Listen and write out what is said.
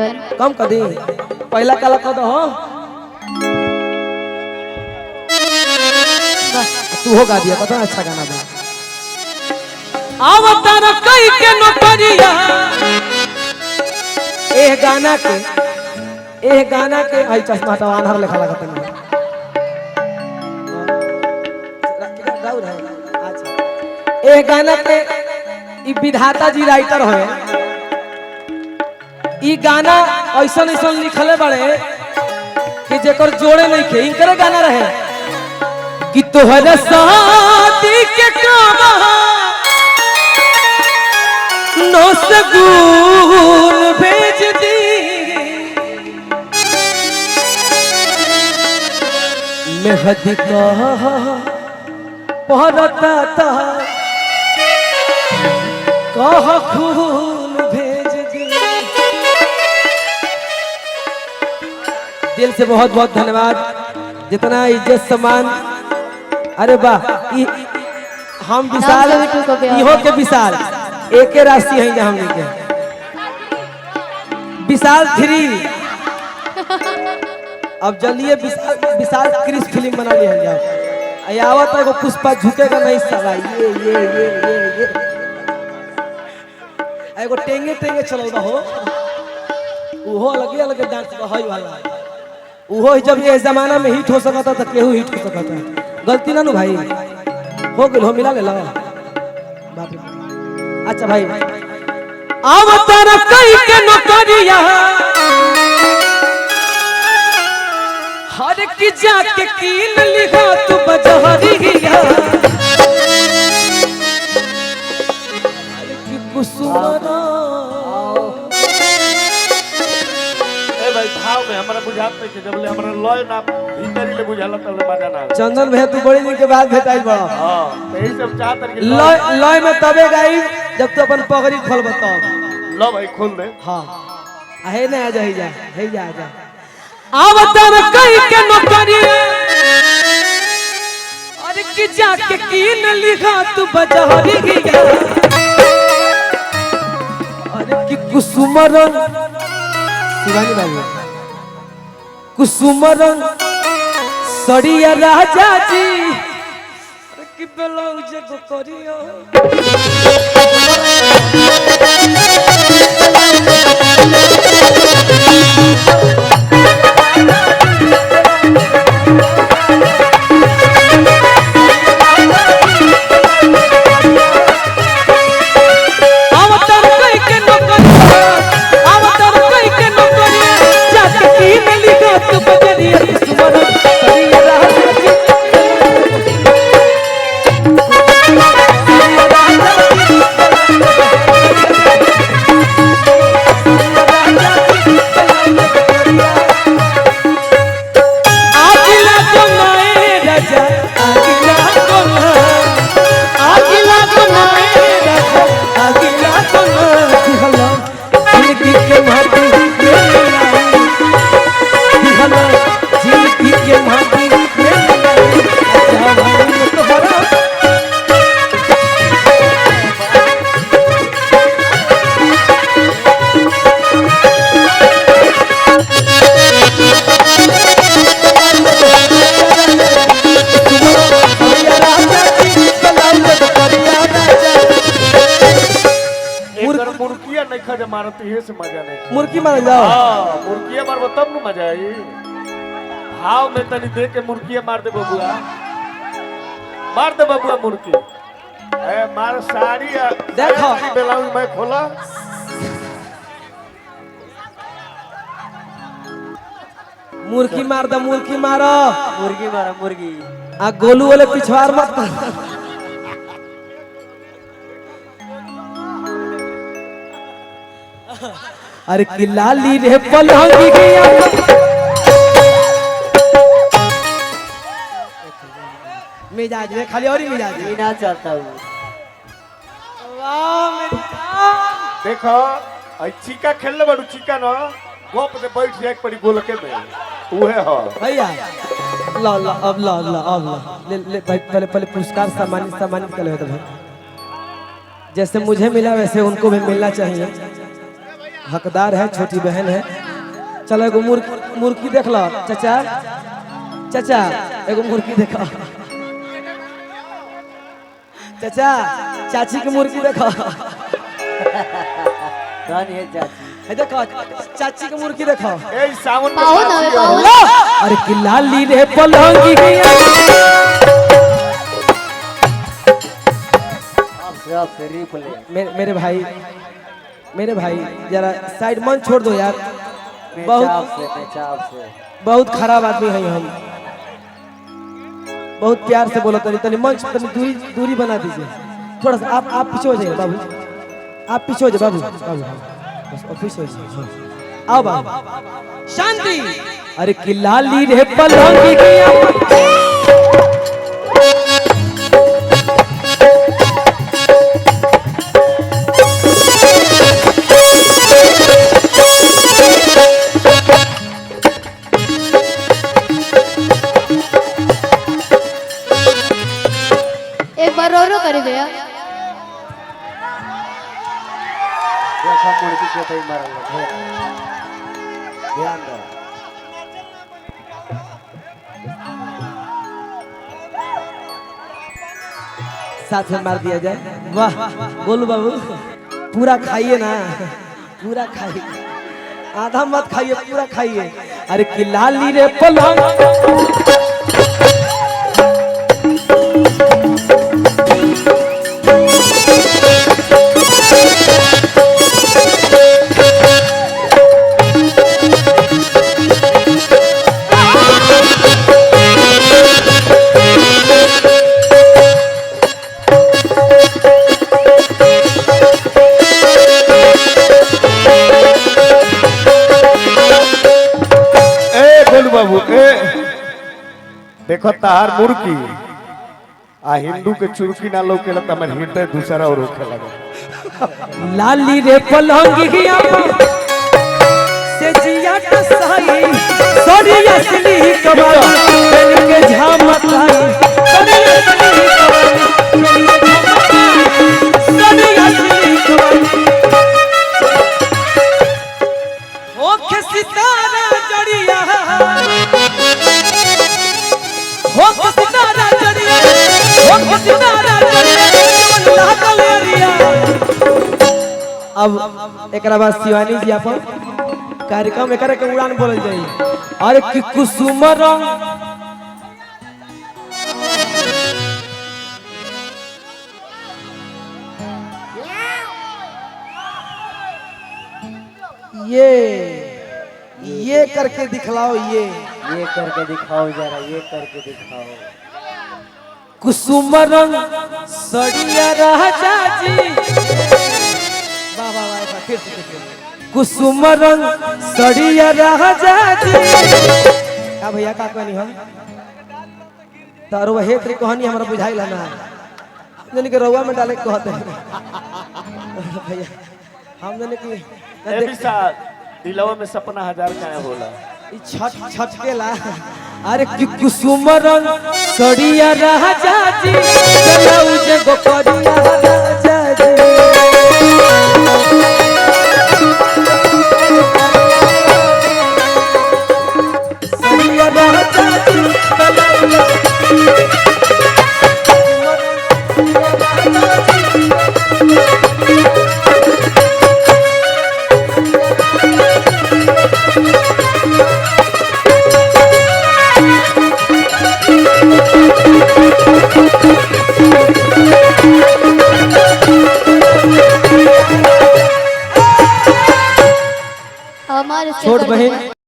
कम कर दी पहला काला कर दो हो तू हो गा दिया पता अच्छा गाना बा अवतार कई के नौकरिया ए गाना के आई चश्मा तो आनहर लिखा लगत है ए गाना के ई विधाता जी राइटर होए ई गाना ऐसा ऐसा लिखले बड़े कि जेकर जोड़े नहीं खे इनकर गाना रहे कि तोहरे शादी के कामा नो सगुन भेज दी मेहदी का पहरता था कह खून भेज दी। दिल से बहुत बहुत धन्यवाद जितना इज्जत सम्मान अरे वाह हम विशाल इहो के विशाल एक राशि है जहाँ हमने विशाल 3 अब जल्दी विशाल क्रिस फिल्म बना लिया जाओ आवत है पुष्पा झुकेगा नहीं साला ये एगो टेंगे टेंगे चलौदा हो उहो अलग अलग डांस है वाला उहो जब ये जमाना में हिट हो सकता था केहू हिट हो सकता गलती ना नु भाई हो गेल हो मिला ले ला बाप रे अच्छा भाई अवतार कई के नौकरिया हर की जाके कीन लिखा तू बजहरिया कुसुमरा ए भाई भाव में हमरा बुझात नहीं कि जबले हमरा लय ना भीतरी ले बुझाला तले मजा ना चंदन भैया तू बड़ी दिन के बाद भेटाई बड़ा हां यही सब चाहत कि लय में तबे गाई जब तो अपन पगड़ी खोल बताओ लो भाई खोल दे हां है ना आ जा अवतार कई के नौकरिया अरे कि जाके कीन लिखा तू बजहरिया अरे कि कुसुमरन शिवानी भाई कुसुमरन सड़िया राजा जी अरे कि ब्लाउज को करियो मारती है से मजा नहीं मुर्गी मार जाओ हां मुर्गिया मारबो तब न मजा आई भाव में तनी दे के मुर्गिया मार दे बबुआ मुर्गी ए मार साड़ी देखो ब्लाउज मैं खोला मुर्गी मार दो मुर्गी मारो मुर्गी आ गोलू वाले पिछवाड़ मत अरे कि लाली रे पलंगी गया मिजाज में खाली और ही मिजाज में ना चाहता हूँ देखो आई चिका खेलले बड़ू चिका न गोप से बैठ जाए पड़ी गोल के में उहे हो भैया ला अब ले भाई पहले पुरस्कार सम्मानित कर ले भाई जैसे मुझे मिला वैसे उनको भी मिलना चाहिए हकदार है, छोटी बहन है। चलो एगो मुर्गी देख लो चाचा, चाचा एगो मुर्गी देखो चाचा, चाची की मुर्गी देखो देखो चाची की मुर्गी देखो। ए सावन में पाओ ना, बात पाओ। किया हो। अरे कि लाली रे पलंगी मेरे भाई जरा साइड मन छोड़ दो यार। बहुत खराब आदमी है हम, बहुत प्यार से बोलो। तनी मंच तनी दूरी बना दीजिए थोड़ा सा। आप पीछे हो जाइए बाबू, आप पीछे हो जाइए बाबू बस पीछे हो जाइए। आओ बाबू शांति। अरे कि लाली रे पलंगी एक बार रो कर भैया। ध्यान दो। साथ में मार दिया जाए। वाह बोलू बाबू, पूरा खाइए ना, पूरा खाइए, आधा मत खाइए, पूरा खाइए। अरे कि लाली रे पलंग बाबू ए देखो तार मुर्गी आ हिंदू के चुरकी ना लोके लता मन हृदय दूसरा और रोके लगा। लाली रे पलंगी से जिया का सही सरी असली कबाली बन के झमकाई, सरी असली कबाली सरी असली कबाली ओ के सितारा जड़िया हो के सितारा जड़िया, हो के सितारा जड़िया कलरिया। अब एक बाद शिवानी जी अपन कार्यक्रम एक के उड़ान बोलल जाई। अरे कि कुसुम रंग ये करके दिखलाओ, ये करके दिखाओ जरा, ये करके दिखाओ। कुसुम रंग सड़िया राजा जी, वाह वाह वाह, फिर से कुसुम रंग सड़िया राजा जी। का भैया का कहनी हम तारो वह हेत रे कहानी हमरा बुझाइल ना, जन के रउआ में डाले कहते हैं भैया हम जन की ए बिसा दिलवा में सपना हजार का होला। ई छट के ला। अरे कि कुसुम रंग सड़िया राजा जी, चलाऊ जे गोकरिया राजा जी। सड़िया राजा जी चलाऊ हमारे छोट बहन